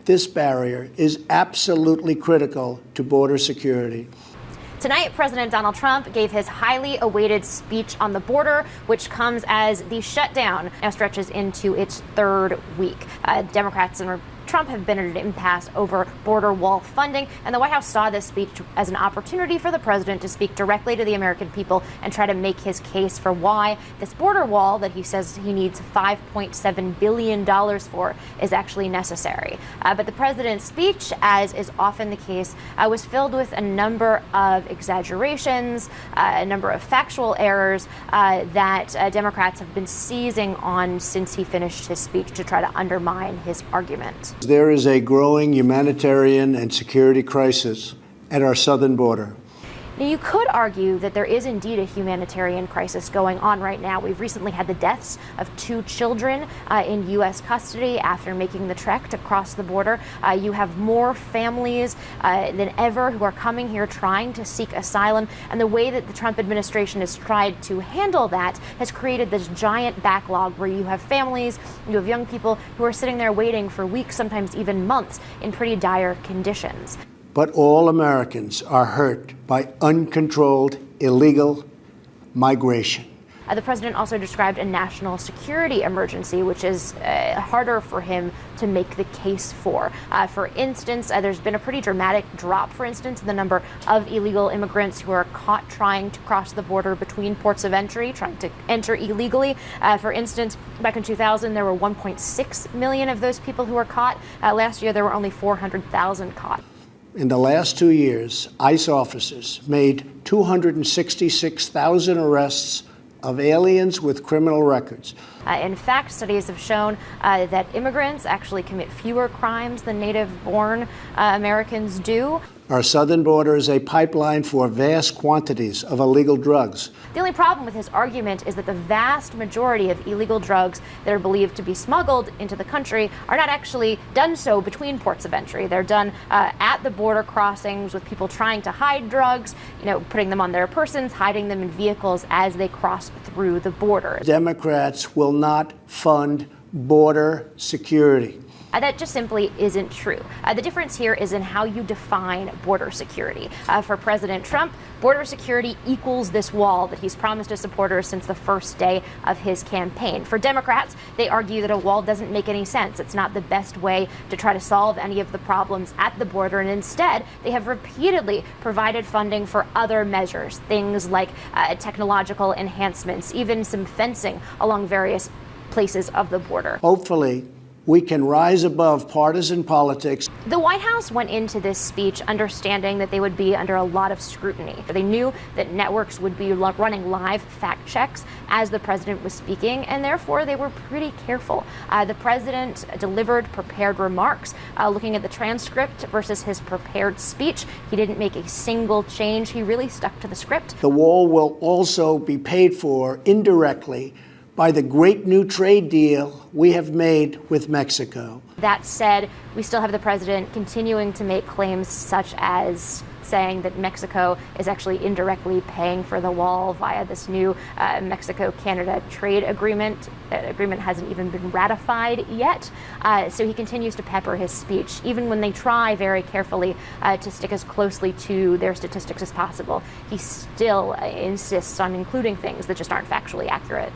This barrier is absolutely critical to border security. Tonight, President Donald Trump gave his highly awaited speech on the border, which comes as the shutdown now stretches into its third week. Democrats and Trump have been at an impasse over border wall funding, and the White House saw this speech as an opportunity for the president to speak directly to the American people and try to make his case for why this border wall that he says he needs $5.7 billion for is actually necessary. But the president's speech, as is often the case, was filled with a number of exaggerations, a number of factual errors that Democrats have been seizing on since he finished his speech to try to undermine his argument. There is a growing humanitarian and security crisis at our southern border. Now, you could argue that there is indeed a humanitarian crisis going on right now. We've recently had the deaths of 2 children in U.S. custody after making the trek to cross the border. You have more families than ever who are coming here trying to seek asylum. And the way that the Trump administration has tried to handle that has created this giant backlog where you have families, you have young people who are sitting there waiting for weeks, sometimes even months, in pretty dire conditions. But all Americans are hurt by uncontrolled illegal migration. The president also described a national security emergency, which is harder for him to make the case for. For instance, there's been a pretty dramatic drop, for instance, in the number of illegal immigrants who are caught trying to cross the border between ports of entry, trying to enter illegally. For instance, back in 2000, there were 1.6 million of those people who were caught. Last year, there were only 400,000 caught. In the last 2 years, ICE officers made 266,000 arrests of aliens with criminal records. In fact, studies have shown that immigrants actually commit fewer crimes than native-born Americans do. Our southern border is a pipeline for vast quantities of illegal drugs. The only problem with his argument is that the vast majority of illegal drugs that are believed to be smuggled into the country are not actually done so between ports of entry. They're done at the border crossings with people trying to hide drugs, putting them on their persons, hiding them in vehicles as they cross through the border. Democrats will not fund border security. That just simply isn't true. The difference here is in how you define border security. For President Trump, border security equals this wall that he's promised his supporters since the first day of his campaign. For Democrats, they argue that a wall doesn't make any sense. It's not the best way to try to solve any of the problems at the border, and instead, they have repeatedly provided funding for other measures, things like technological enhancements, even some fencing along various places of the border. Hopefully, we can rise above partisan politics. The White House went into this speech understanding that they would be under a lot of scrutiny. They knew that networks would be running live fact checks as the president was speaking, and therefore they were pretty careful. The president delivered prepared remarks. Looking at the transcript versus his prepared speech, he didn't make a single change. He really stuck to the script. The wall will also be paid for indirectly by the great new trade deal we have made with Mexico. That said, we still have the president continuing to make claims such as saying that Mexico is actually indirectly paying for the wall via this new Mexico-Canada trade agreement. That agreement hasn't even been ratified yet. So he continues to pepper his speech, even when they try very carefully to stick as closely to their statistics as possible. He still insists on including things that just aren't factually accurate.